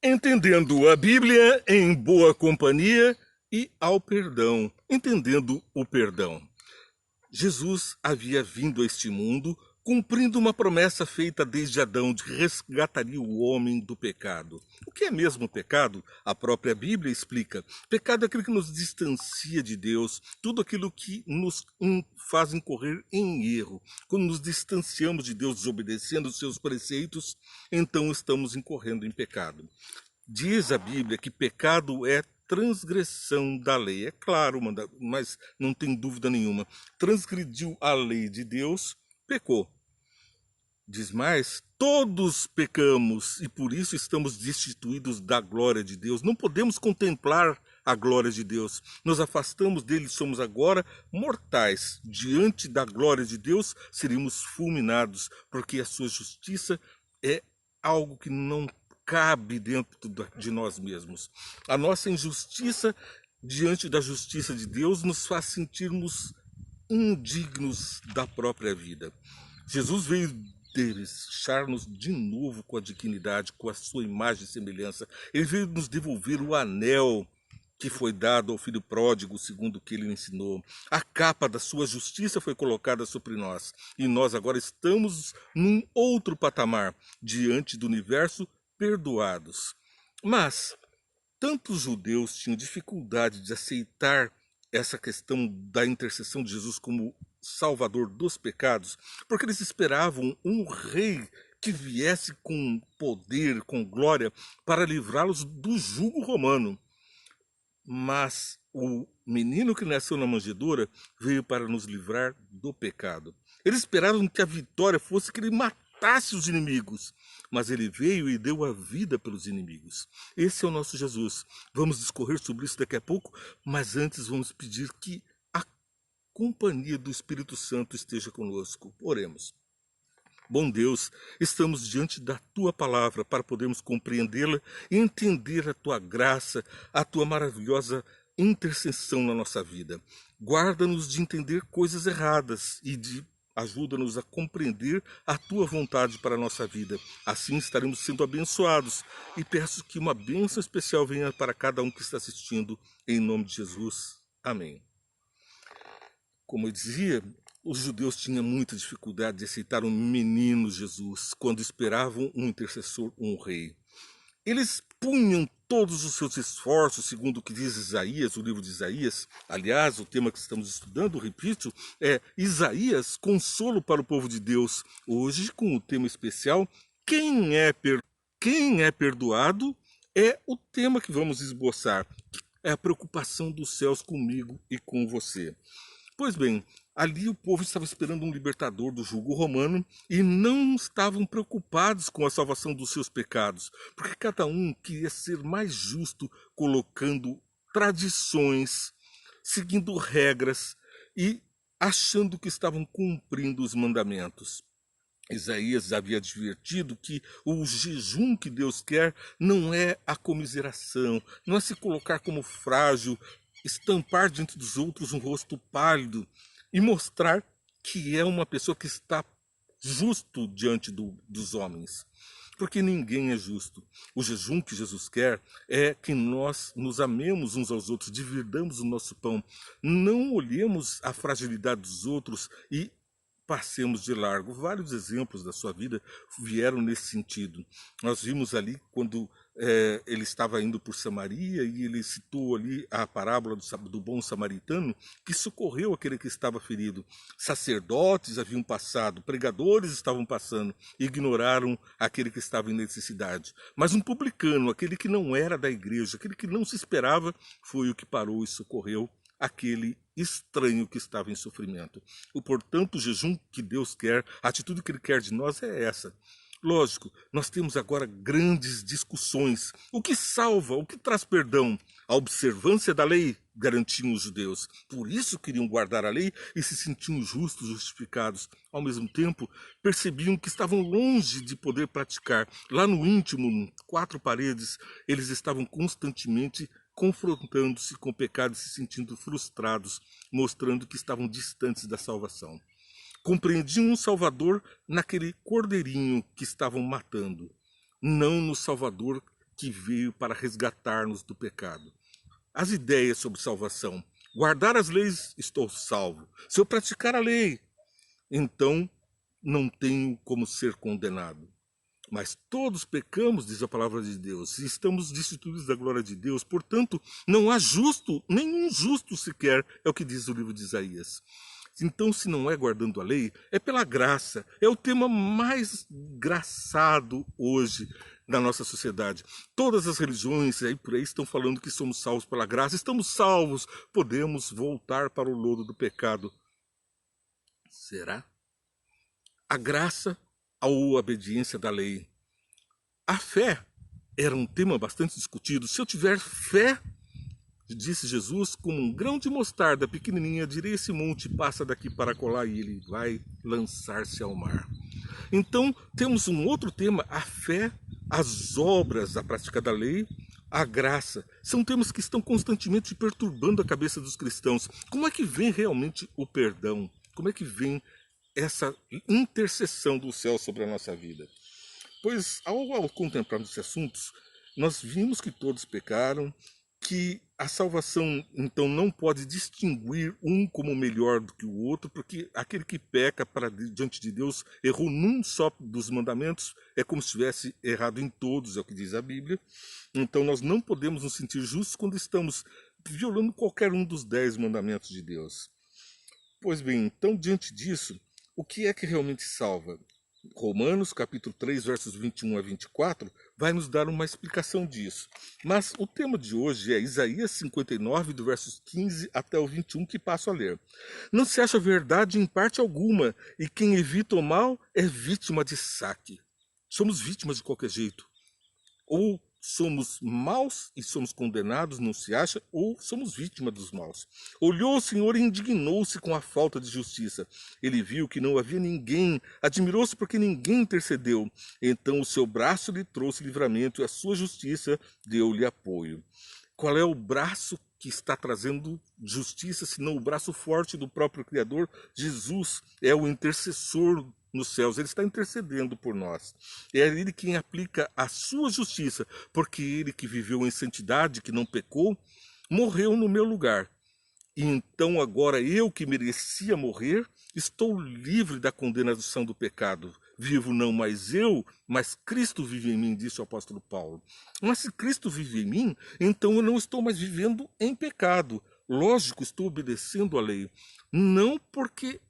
Entendendo a Bíblia em boa companhia e ao perdão, entendendo o perdão. Jesus havia vindo a este mundo cumprindo uma promessa feita desde Adão de que resgataria o homem do pecado. O que é mesmo pecado? A própria Bíblia explica. Pecado é aquilo que nos distancia de Deus, tudo aquilo que nos faz incorrer em erro. Quando nos distanciamos de Deus, desobedecendo os seus preceitos, então estamos incorrendo em pecado. Diz a Bíblia que pecado é transgressão da lei. É claro, mas não tem dúvida nenhuma. Transgrediu a lei de Deus, pecou. Diz mais, todos pecamos e por isso estamos destituídos da glória de Deus. Não podemos contemplar a glória de Deus. Nos afastamos dele, somos agora mortais. Diante da glória de Deus, seríamos fulminados, porque a sua justiça é algo que não cabe dentro de nós mesmos. A nossa injustiça diante da justiça de Deus nos faz sentirmos indignos da própria vida. Jesus veio deixar-nos de novo com a dignidade, com a sua imagem e semelhança. Ele veio nos devolver o anel que foi dado ao filho pródigo, segundo o que ele ensinou. A capa da sua justiça foi colocada sobre nós. E nós agora estamos num outro patamar, diante do universo, perdoados. Mas tantos judeus tinham dificuldade de aceitar essa questão da intercessão de Jesus como salvador dos pecados, porque eles esperavam um rei que viesse com poder, com glória, para livrá-los do jugo romano. Mas o menino que nasceu na manjedoura veio para nos livrar do pecado. Eles esperavam que a vitória fosse que ele matasse os inimigos, mas ele veio e deu a vida pelos inimigos. Esse é o nosso Jesus. Vamos discorrer sobre isso daqui a pouco, mas antes vamos pedir que a companhia do Espírito Santo esteja conosco. Oremos. Bom Deus, estamos diante da Tua palavra para podermos compreendê-la e entender a Tua graça, a Tua maravilhosa intercessão na nossa vida. Guarda-nos de entender coisas erradas e ajuda-nos a compreender a Tua vontade para a nossa vida. Assim estaremos sendo abençoados e peço que uma bênção especial venha para cada um que está assistindo, em nome de Jesus. Amém. Como eu dizia, os judeus tinham muita dificuldade de aceitar um menino Jesus quando esperavam um intercessor, um rei. Eles punham todos os seus esforços, segundo o que diz Isaías, o livro de Isaías. Aliás, o tema que estamos estudando, repito, é Isaías, consolo para o povo de Deus. Hoje, com o tema especial, quem é perdoado, é o tema que vamos esboçar. É a preocupação dos céus comigo e com você. Pois bem, ali o povo estava esperando um libertador do jugo romano e não estavam preocupados com a salvação dos seus pecados, porque cada um queria ser mais justo, colocando tradições, seguindo regras e achando que estavam cumprindo os mandamentos. Isaías havia advertido que o jejum que Deus quer não é a comiseração, não é se colocar como frágil, estampar diante dos outros um rosto pálido e mostrar que é uma pessoa que está justo diante dos homens. Porque ninguém é justo. O jejum que Jesus quer é que nós nos amemos uns aos outros, dividamos o nosso pão, não olhemos a fragilidade dos outros e passemos de largo. Vários exemplos da sua vida vieram nesse sentido. Nós vimos ali quando ele estava indo por Samaria e ele citou ali a parábola do bom samaritano que socorreu aquele que estava ferido. Sacerdotes haviam passado, pregadores estavam passando e ignoraram aquele que estava em necessidade. Mas um publicano, aquele que não era da igreja, aquele que não se esperava, foi o que parou e socorreu aquele estranho que estava em sofrimento. Portanto, o jejum que Deus quer, a atitude que Ele quer de nós é essa. Lógico, nós temos agora grandes discussões. O que salva, o que traz perdão? A observância da lei, garantiam os judeus. Por isso queriam guardar a lei e se sentiam justos, justificados. Ao mesmo tempo, percebiam que estavam longe de poder praticar. Lá no íntimo, quatro paredes, eles estavam constantemente confrontando-se com o pecado e se sentindo frustrados, mostrando que estavam distantes da salvação. Compreendiam um Salvador naquele cordeirinho que estavam matando, não no Salvador que veio para resgatar-nos do pecado. As ideias sobre salvação. Guardar as leis, estou salvo. Se eu praticar a lei, então não tenho como ser condenado. Mas todos pecamos, diz a palavra de Deus, e estamos destituídos da glória de Deus. Portanto, não há justo, nenhum justo sequer, é o que diz o livro de Isaías. Então, se não é guardando a lei, é pela graça. É o tema mais engraçado hoje na nossa sociedade. Todas as religiões aí por aí estão falando que somos salvos pela graça. Estamos salvos, podemos voltar para o lodo do pecado. Será? A graça ou a obediência da lei. A fé era um tema bastante discutido. Se eu tiver fé, disse Jesus, como um grão de mostarda pequenininha, direi esse monte, passa daqui para colar, e ele vai lançar-se ao mar. Então, temos um outro tema, a fé, as obras, a prática da lei, a graça. São temas que estão constantemente perturbando a cabeça dos cristãos. Como é que vem realmente o perdão? Como é que vem essa intercessão do céu sobre a nossa vida? Pois, ao contemplarmos esses assuntos, nós vimos que todos pecaram, que a salvação, então, não pode distinguir um como melhor do que o outro, porque aquele que peca diante de Deus errou num só dos mandamentos, é como se tivesse errado em todos, é o que diz a Bíblia. Então, nós não podemos nos sentir justos quando estamos violando qualquer um dos 10 mandamentos de Deus. Pois bem, então, diante disso, o que é que realmente salva? Romanos, capítulo 3, versos 21 a 24, vai nos dar uma explicação disso. Mas o tema de hoje é Isaías 59, do versos 15 até o 21, que passo a ler. Não se acha verdade em parte alguma, e quem evita o mal é vítima de saque. Somos vítimas de qualquer jeito. Ou somos maus e somos condenados, não se acha, ou somos vítimas dos maus. Olhou o Senhor e indignou-se com a falta de justiça. Ele viu que não havia ninguém, admirou-se porque ninguém intercedeu. Então o seu braço lhe trouxe livramento e a sua justiça deu-lhe apoio. Qual é o braço que está trazendo justiça, senão o braço forte do próprio Criador? Jesus é o intercessor nos céus, ele está intercedendo por nós. É ele quem aplica a sua justiça, porque ele que viveu em santidade, que não pecou, morreu no meu lugar. E então agora eu que merecia morrer, estou livre da condenação do pecado. Vivo não mais eu, mas Cristo vive em mim, disse o apóstolo Paulo. Mas se Cristo vive em mim, então eu não estou mais vivendo em pecado. Lógico, estou obedecendo a lei. Não porque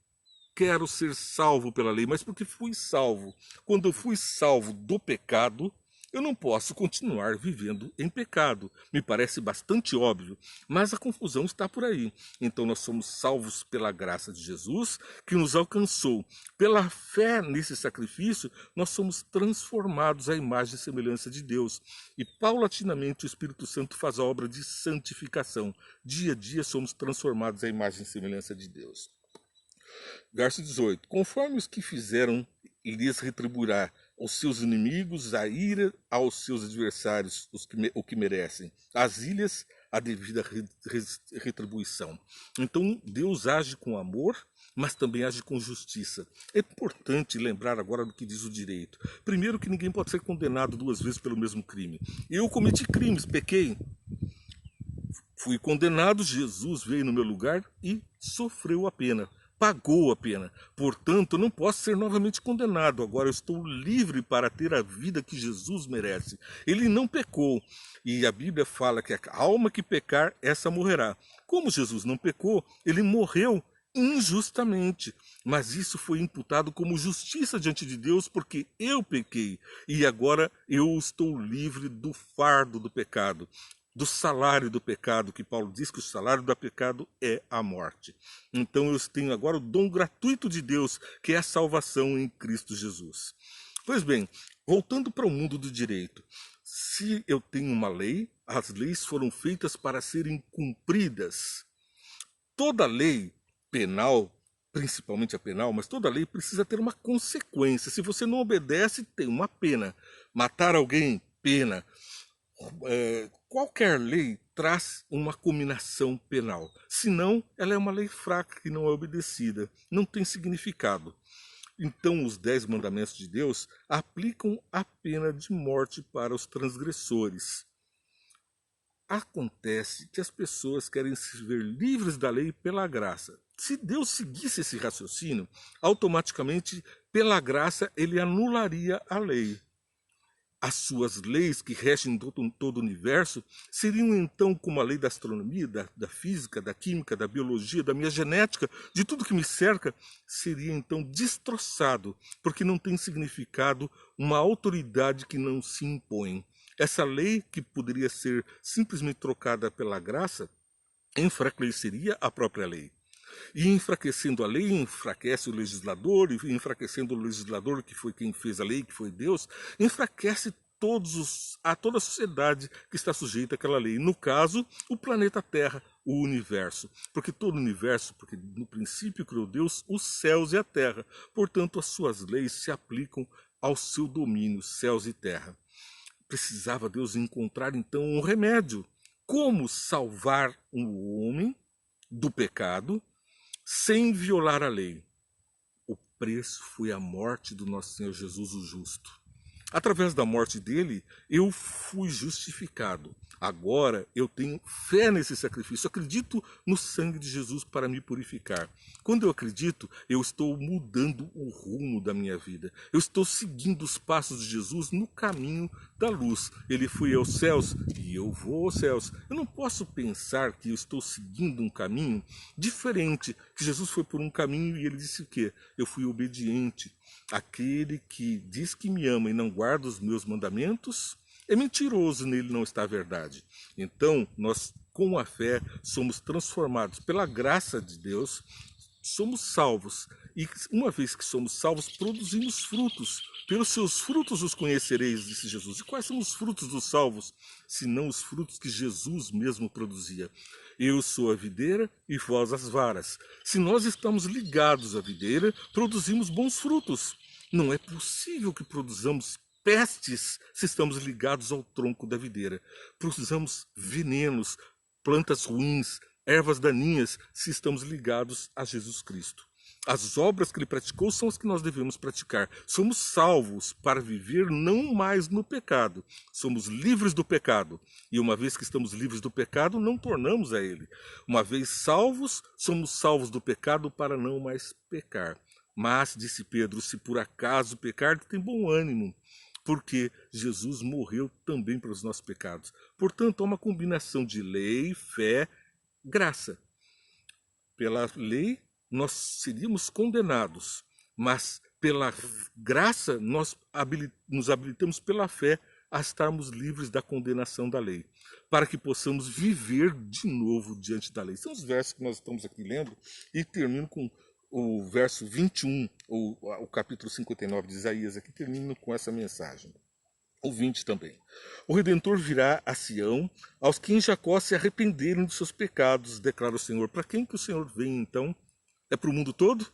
quero ser salvo pela lei, mas porque fui salvo. Quando eu fui salvo do pecado, eu não posso continuar vivendo em pecado. Me parece bastante óbvio, mas a confusão está por aí. Então nós somos salvos pela graça de Jesus, que nos alcançou. Pela fé nesse sacrifício, nós somos transformados à imagem e semelhança de Deus. E paulatinamente o Espírito Santo faz a obra de santificação. Dia a dia somos transformados à imagem e semelhança de Deus. Verso 18. Conforme os que fizeram, lhes retribuirá aos seus inimigos a ira, aos seus adversários o que merecem. As ilhas, a devida retribuição. Então Deus age com amor, mas também age com justiça. É importante lembrar agora do que diz o direito. Primeiro, que ninguém pode ser condenado 2 vezes pelo mesmo crime. Eu cometi crimes, pequei. Fui condenado, Jesus veio no meu lugar e sofreu a pena. Pagou a pena. Portanto, eu não posso ser novamente condenado. Agora eu estou livre para ter a vida que Jesus merece. Ele não pecou. E a Bíblia fala que a alma que pecar, essa morrerá. Como Jesus não pecou, ele morreu injustamente. Mas isso foi imputado como justiça diante de Deus, porque eu pequei. E agora eu estou livre do fardo do pecado, do salário do pecado, que Paulo diz que o salário do pecado é a morte. Então eu tenho agora o dom gratuito de Deus, que é a salvação em Cristo Jesus. Pois bem, voltando para o mundo do direito, se eu tenho uma lei, as leis foram feitas para serem cumpridas. Toda lei penal, principalmente a penal, mas toda lei precisa ter uma consequência. Se você não obedece, tem uma pena. Matar alguém, pena. Qualquer lei traz uma culminação penal. Senão, ela é uma lei fraca que não é obedecida, não tem significado. Então, os 10 mandamentos de Deus aplicam a pena de morte para os transgressores. Acontece que as pessoas querem se ver livres da lei pela graça. Se Deus seguisse esse raciocínio, automaticamente, pela graça, ele anularia a lei. As suas leis que regem todo o universo seriam então como a lei da astronomia, da física, da química, da biologia, da minha genética, de tudo que me cerca, seria então destroçado, porque não tem significado uma autoridade que não se impõe. Essa lei, que poderia ser simplesmente trocada pela graça, enfraqueceria a própria lei. E enfraquecendo a lei, enfraquece o legislador, e enfraquecendo o legislador, que foi quem fez a lei, que foi Deus, enfraquece toda a sociedade que está sujeita àquela lei. No caso, o planeta Terra, o universo. Porque todo o universo, porque no princípio criou Deus os céus e a terra. Portanto, as suas leis se aplicam ao seu domínio, céus e terra. Precisava Deus encontrar então um remédio. Como salvar o homem do pecado sem violar a lei? O preço foi a morte do nosso Senhor Jesus, o justo. Através da morte dele, eu fui justificado. Agora eu tenho fé nesse sacrifício. Eu acredito no sangue de Jesus para me purificar. Quando eu acredito, eu estou mudando o rumo da minha vida. Eu estou seguindo os passos de Jesus no caminho da luz. Ele foi aos céus e eu vou aos céus. Eu não posso pensar que eu estou seguindo um caminho diferente, que Jesus foi por um caminho e ele disse o quê? Eu fui obediente. Aquele que diz que me ama e não guarda os meus mandamentos é mentiroso, nele não está a verdade. Então, nós, com a fé, somos transformados pela graça de Deus, somos salvos. E uma vez que somos salvos, produzimos frutos. Pelos seus frutos os conhecereis, disse Jesus. E quais são os frutos dos salvos? Senão os frutos que Jesus mesmo produzia. Eu sou a videira e vós as varas. Se nós estamos ligados à videira, produzimos bons frutos. Não é possível que produzamos pestes se estamos ligados ao tronco da videira. Produzamos venenos, plantas ruins, ervas daninhas, se estamos ligados a Jesus Cristo. As obras que ele praticou são as que nós devemos praticar. Somos salvos para viver não mais no pecado. Somos livres do pecado. E uma vez que estamos livres do pecado, não tornamos a ele. Uma vez salvos, somos salvos do pecado para não mais pecar. Mas, disse Pedro, se por acaso pecar, tem bom ânimo, porque Jesus morreu também pelos nossos pecados. Portanto, há uma combinação de lei, fé, graça. Pela lei, nós seríamos condenados, mas pela graça, nós nos habilitamos pela fé a estarmos livres da condenação da lei, para que possamos viver de novo diante da lei. São os versos que nós estamos aqui lendo, e termino com o verso 21, o capítulo 59 de Isaías, aqui termino com essa mensagem. O 20 também. O Redentor virá a Sião, aos que em Jacó se arrependerem dos seus pecados, declara o Senhor. Para quem que o Senhor vem, então? É para o mundo todo?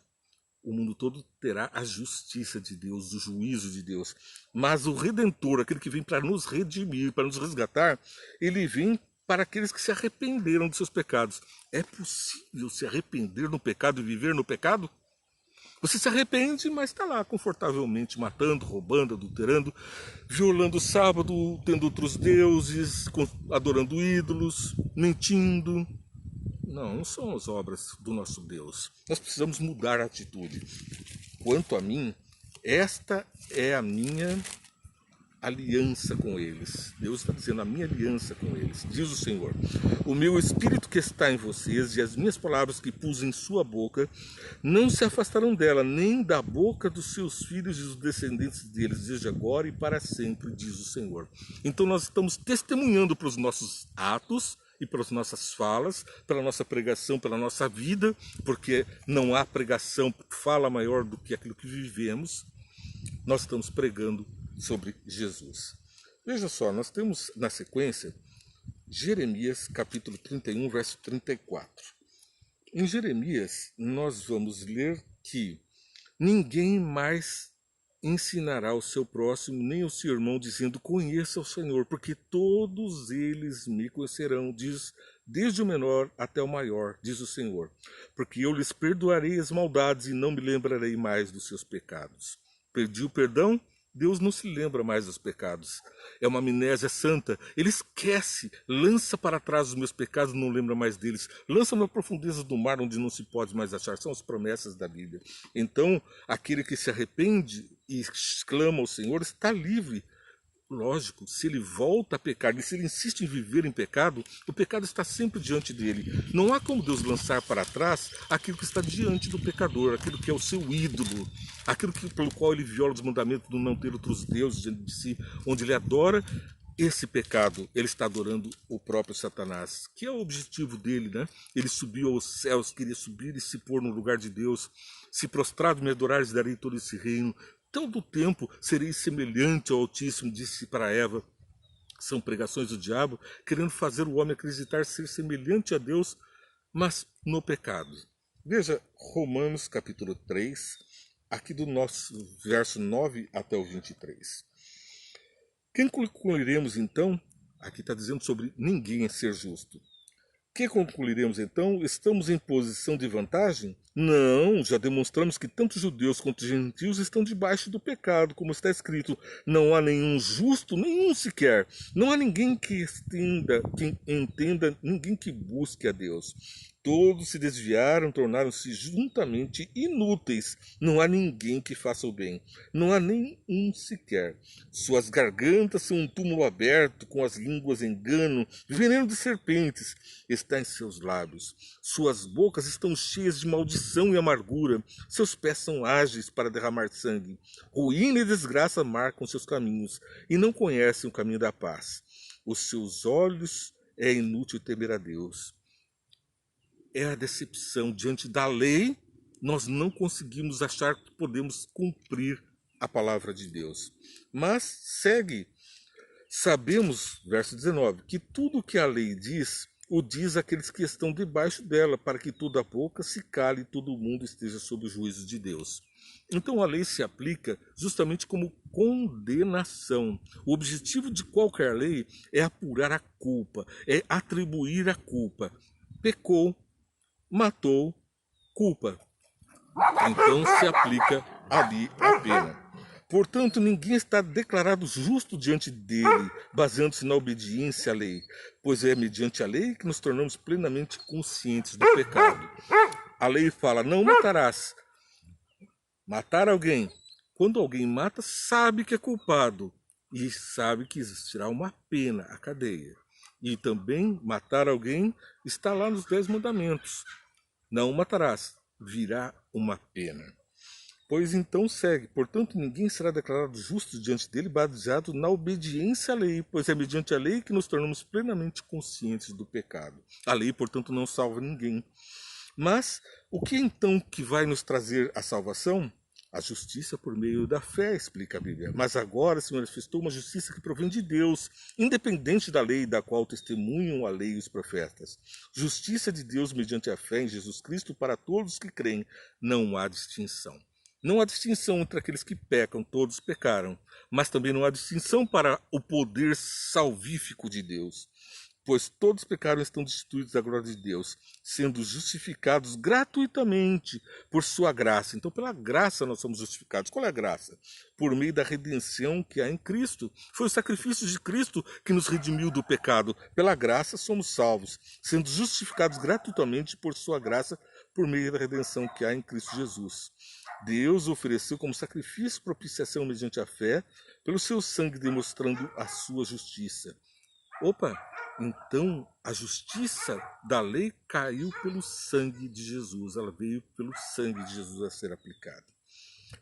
O mundo todo terá a justiça de Deus, o juízo de Deus. Mas o Redentor, aquele que vem para nos redimir, para nos resgatar, ele vem para aqueles que se arrependeram dos seus pecados. É possível se arrepender no pecado e viver no pecado? Você se arrepende, mas está lá confortavelmente matando, roubando, adulterando, violando o sábado, tendo outros deuses, adorando ídolos, mentindo. Não são as obras do nosso Deus. Nós precisamos mudar a atitude. Quanto a mim, esta é a minha aliança com eles. Deus está dizendo a minha aliança com eles. Diz o Senhor: o meu espírito que está em vocês e as minhas palavras que pus em sua boca não se afastarão dela, nem da boca dos seus filhos e dos descendentes deles, desde agora e para sempre, diz o Senhor. Então nós estamos testemunhando para os nossos atos e pelas nossas falas, pela nossa pregação, pela nossa vida, porque não há pregação, fala maior do que aquilo que vivemos. Nós estamos pregando sobre Jesus. Veja só, nós temos na sequência Jeremias capítulo 31, verso 34. Em Jeremias nós vamos ler que ninguém mais ensinará ao seu próximo, nem ao seu irmão, dizendo: conheça o Senhor, porque todos eles me conhecerão, diz, desde o menor até o maior, diz o Senhor. Porque eu lhes perdoarei as maldades e não me lembrarei mais dos seus pecados. Perdi o perdão? Deus não se lembra mais dos pecados. É uma amnésia santa. Ele esquece, lança para trás os meus pecados, não lembra mais deles. Lança na profundeza do mar, onde não se pode mais achar. São as promessas da Bíblia. Então, aquele que se arrepende e exclama ao Senhor está livre. Lógico, se ele volta a pecar e se ele insiste em viver em pecado, o pecado está sempre diante dele. Não há como Deus lançar para trás aquilo que está diante do pecador, aquilo que é o seu ídolo, aquilo pelo qual ele viola os mandamentos do não ter outros deuses diante de si, onde ele adora esse pecado. Ele está adorando o próprio Satanás, que é o objetivo dele, né? Ele subiu aos céus, queria subir e se pôr no lugar de Deus. Se prostrado me adorares, darei todo esse reino. Todo tempo serei semelhante ao Altíssimo, disse para Eva. São pregações do diabo, querendo fazer o homem acreditar ser semelhante a Deus, mas no pecado. Veja Romanos capítulo 3, aqui do nosso verso 9 até o 23. Quem concluiremos então? Aqui está dizendo sobre ninguém ser justo. Que concluiremos então? Estamos em posição de vantagem? Não, já demonstramos que tanto judeus quanto gentios estão debaixo do pecado, como está escrito: não há nenhum justo, nenhum sequer. Não há ninguém que entenda, ninguém que busque a Deus. Todos se desviaram, tornaram-se juntamente inúteis. Não há ninguém que faça o bem. Não há nem um sequer. Suas gargantas são um túmulo aberto, com as línguas engano, veneno de serpentes está em seus lábios. Suas bocas estão cheias de maldição e amargura. Seus pés são ágeis para derramar sangue. Ruína e desgraça marcam seus caminhos, e não conhecem o caminho da paz. Os seus olhos é inútil temer a Deus. É a decepção diante da lei, nós não conseguimos achar que podemos cumprir a palavra de Deus. Mas segue. Sabemos, verso 19, que tudo o que a lei diz, o diz àqueles que estão debaixo dela, para que toda a boca se cale e todo mundo esteja sob o juízo de Deus. Então a lei se aplica justamente como condenação. O objetivo de qualquer lei é apurar a culpa, é atribuir a culpa. Pecou, matou, culpa. Então se aplica ali a pena. Portanto, ninguém está declarado justo diante dele, baseando-se na obediência à lei, pois é mediante a lei que nos tornamos plenamente conscientes do pecado. A lei fala: não matarás. Matar alguém. Quando alguém mata, sabe que é culpado e sabe que existirá uma pena, a cadeia. E também matar alguém está lá nos 10 mandamentos. Não matarás, virá uma pena. Pois então segue, portanto ninguém será declarado justo diante dele baseado na obediência à lei, pois é mediante a lei que nos tornamos plenamente conscientes do pecado. A lei, portanto, não salva ninguém. Mas o que então que vai nos trazer a salvação? A justiça por meio da fé, explica a Bíblia. Mas agora se manifestou uma justiça que provém de Deus, independente da lei da qual testemunham a lei e os profetas. Justiça de Deus mediante a fé em Jesus Cristo para todos os que creem. Não há distinção. Não há distinção entre aqueles que pecam, todos pecaram. Mas também não há distinção para o poder salvífico de Deus. Pois todos pecaram e estão destituídos da glória de Deus, sendo justificados gratuitamente por sua graça. Então, pela graça nós somos justificados. Qual é a graça? Por meio da redenção que há em Cristo. Foi o sacrifício de Cristo que nos redimiu do pecado. Pela graça somos salvos, sendo justificados gratuitamente por sua graça, por meio da redenção que há em Cristo Jesus. Deus ofereceu como sacrifício propiciação mediante a fé, pelo seu sangue demonstrando a sua justiça. Opa! Então, a justiça da lei caiu pelo sangue de Jesus. Ela veio pelo sangue de Jesus a ser aplicada.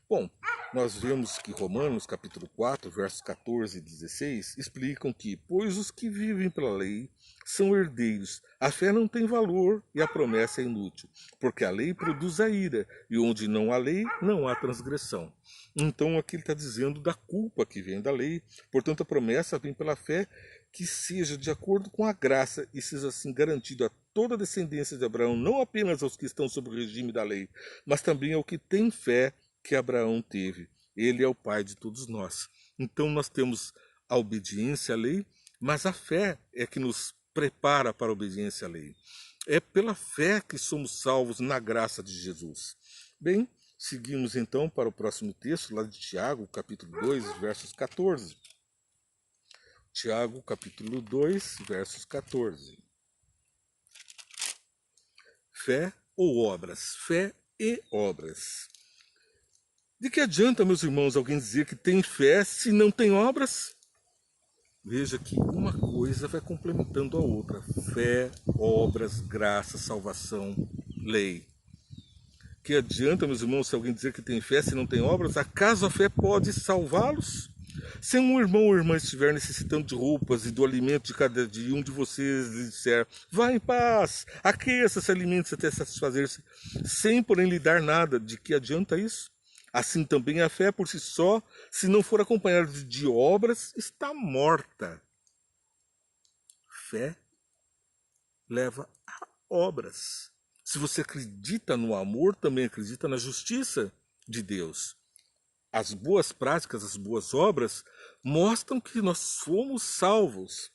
Bom, nós vemos que Romanos, capítulo 4, versos 14 e 16, explicam que, pois os que vivem pela lei são herdeiros, a fé não tem valor e a promessa é inútil, porque a lei produz a ira, e onde não há lei, não há transgressão. Então, aqui ele está dizendo da culpa que vem da lei, portanto, a promessa vem pela fé, que seja de acordo com a graça e seja assim garantido a toda a descendência de Abraão, não apenas aos que estão sob o regime da lei, mas também ao que tem fé que Abraão teve. Ele é o Pai de todos nós. Então nós temos a obediência à lei, mas a fé é que nos prepara para a obediência à lei. É pela fé que somos salvos na graça de Jesus. Bem, seguimos então para o próximo texto, lá de Tiago, capítulo 2, versos 14. Tiago, capítulo 2, versos 14. Fé ou obras? Fé e obras. De que adianta, meus irmãos, alguém dizer que tem fé se não tem obras? Veja que uma coisa vai complementando a outra. Fé, obras, graça, salvação, lei. Que adianta, meus irmãos, se alguém dizer que tem fé se não tem obras? Acaso a fé pode salvá-los? Se um irmão ou irmã estiver necessitando de roupas e do alimento de cada dia, um de vocês lhe disser, vá em paz, aqueça-se, alimente-se até satisfazer-se, sem porém lhe dar nada, de que adianta isso? Assim também a fé por si só, se não for acompanhada de obras, está morta. Fé leva a obras. Se você acredita no amor, também acredita na justiça de Deus. As boas práticas, as boas obras, mostram que nós fomos salvos.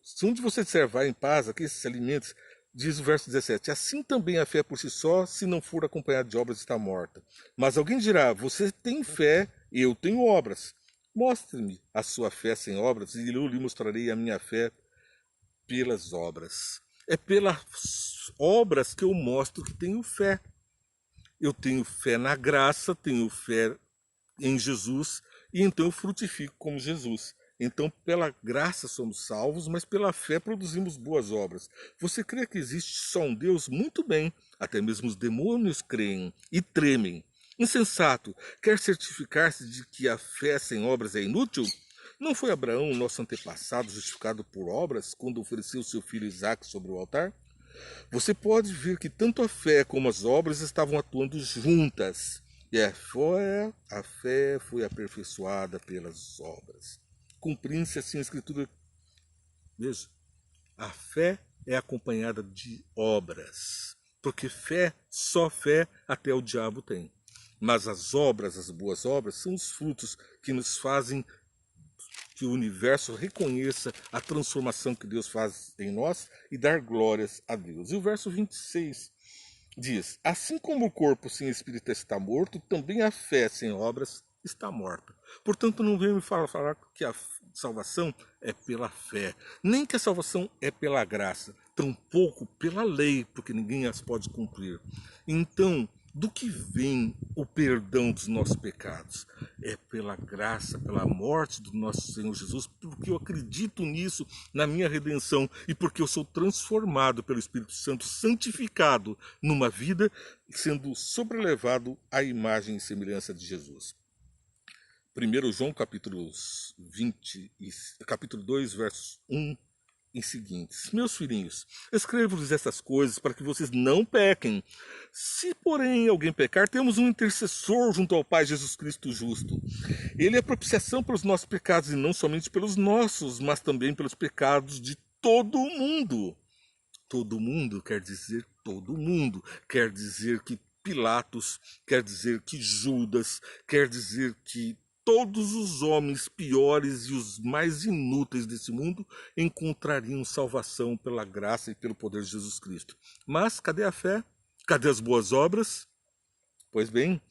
Se um de vocês disser, vá em paz, aqui esses alimentos, diz o verso 17, assim também a fé por si só, se não for acompanhada de obras, está morta. Mas alguém dirá, você tem fé, eu tenho obras. Mostre-me a sua fé sem obras, e eu lhe mostrarei a minha fé pelas obras. É pelas obras que eu mostro que tenho fé. Eu tenho fé na graça, tenho fé em Jesus, e então eu frutifico como Jesus. Então, pela graça somos salvos, mas pela fé produzimos boas obras. Você crê que existe só um Deus? Muito bem. Até mesmo os demônios creem e tremem. Insensato, quer certificar-se de que a fé sem obras é inútil? Não foi Abraão, nosso antepassado, justificado por obras, quando ofereceu seu filho Isaque sobre o altar? Você pode ver que tanto a fé como as obras estavam atuando juntas. E a fé foi aperfeiçoada pelas obras. Cumprindo-se assim a Escritura. Veja, a fé é acompanhada de obras. Porque fé, só fé, até o diabo tem. Mas as obras, as boas obras, são os frutos que nos fazem que o universo reconheça a transformação que Deus faz em nós e dar glórias a Deus. E o verso 26 diz, assim como o corpo sem espírito está morto, também a fé sem obras está morta. Portanto, não venha me falar que a salvação é pela fé, nem que a salvação é pela graça, tampouco pela lei, porque ninguém as pode cumprir. Então, do que vem o perdão dos nossos pecados? É pela graça, pela morte do nosso Senhor Jesus, porque eu acredito nisso, na minha redenção, e porque eu sou transformado pelo Espírito Santo, santificado numa vida, sendo sobrelevado à imagem e semelhança de Jesus. 1 João capítulo 2, versos 1 e seguintes. Meus filhinhos, escrevo-lhes essas coisas para que vocês não pequem. Se, porém, alguém pecar, temos um intercessor junto ao Pai, Jesus Cristo justo. Ele é propiciação pelos nossos pecados, e não somente pelos nossos, mas também pelos pecados de todo o mundo. Todo mundo quer dizer todo mundo. Quer dizer que Pilatos, quer dizer que Judas, quer dizer que todos os homens piores e os mais inúteis desse mundo encontrariam salvação pela graça e pelo poder de Jesus Cristo. Mas cadê a fé? Cadê as boas obras? Pois bem,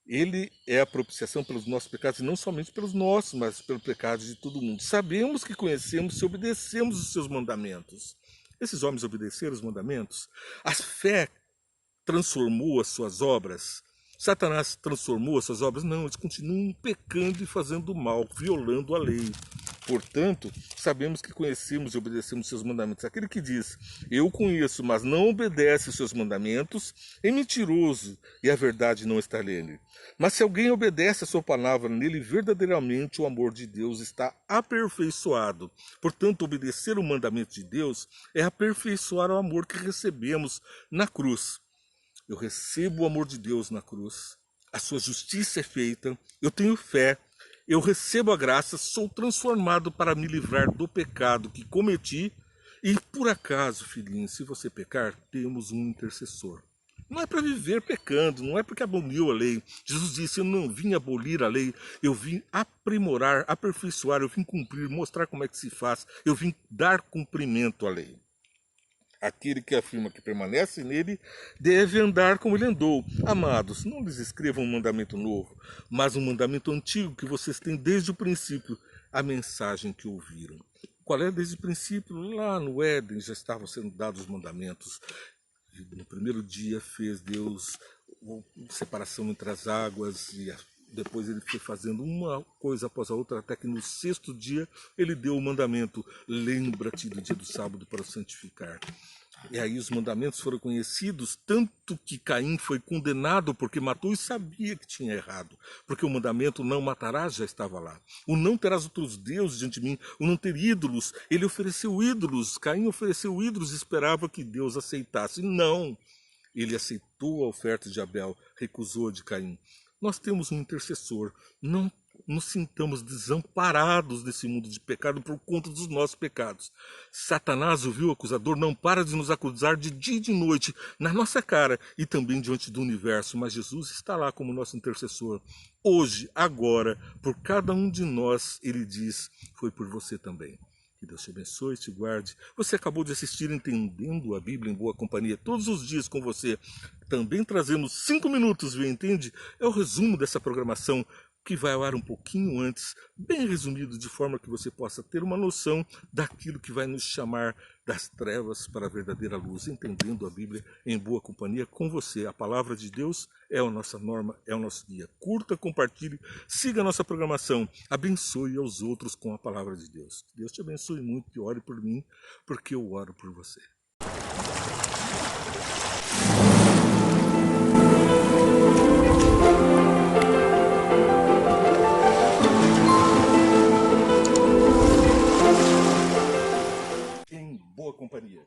ele é a propiciação pelos nossos pecados, e não somente pelos nossos, mas pelo pecado de todo mundo. Sabemos que conhecemos se obedecemos os seus mandamentos. Esses homens obedeceram os mandamentos. A fé transformou as suas obras. Satanás transformou as suas obras? Não, eles continuam pecando e fazendo mal, violando a lei. Portanto, sabemos que conhecemos e obedecemos seus mandamentos. Aquele que diz, eu conheço, mas não obedece os seus mandamentos, é mentiroso e a verdade não está nele. Mas se alguém obedece a sua palavra, nele verdadeiramente o amor de Deus está aperfeiçoado. Portanto, obedecer o mandamento de Deus é aperfeiçoar o amor que recebemos na cruz. Eu recebo o amor de Deus na cruz, a sua justiça é feita, eu tenho fé, eu recebo a graça, sou transformado para me livrar do pecado que cometi. E por acaso, filhinho, se você pecar, temos um intercessor. Não é para viver pecando, não é porque aboliu a lei. Jesus disse, eu não vim abolir a lei, eu vim aprimorar, aperfeiçoar, eu vim cumprir, mostrar como é que se faz, eu vim dar cumprimento à lei. Aquele que afirma que permanece nele deve andar como ele andou. Amados, não lhes escrevam um mandamento novo, mas um mandamento antigo que vocês têm desde o princípio, a mensagem que ouviram. Qual é desde o princípio? Lá no Éden já estavam sendo dados os mandamentos. No primeiro dia fez Deus separação entre as águas e depois ele foi fazendo uma coisa após a outra, até que no sexto dia ele deu o mandamento: lembra-te do dia do sábado para o santificar. E aí os mandamentos foram conhecidos, tanto que Caim foi condenado porque matou e sabia que tinha errado. Porque o mandamento não matarás já estava lá. O não terás outros deuses diante de mim, o não ter ídolos. Ele ofereceu ídolos, Caim ofereceu ídolos e esperava que Deus aceitasse. Não, ele aceitou a oferta de Abel, recusou a de Caim. Nós temos um intercessor, não nos sintamos desamparados desse mundo de pecado por conta dos nossos pecados. Satanás, o vil acusador, não para de nos acusar de dia e de noite, na nossa cara e também diante do universo, mas Jesus está lá como nosso intercessor. Hoje, agora, por cada um de nós, ele diz, foi por você também. Que Deus te abençoe e te guarde. Você acabou de assistir Entendendo a Bíblia em Boa Companhia, todos os dias com você. Também trazemos 5 minutos, viu, entende? É o resumo dessa programação que vai ao ar um pouquinho antes, bem resumido, de forma que você possa ter uma noção daquilo que vai nos chamar das trevas para a verdadeira luz, entendendo a Bíblia em boa companhia com você. A palavra de Deus é a nossa norma, é o nosso guia. Curta, compartilhe, siga a nossa programação, abençoe aos outros com a palavra de Deus. Deus te abençoe muito e ore por mim, porque eu oro por você. Em boa companhia.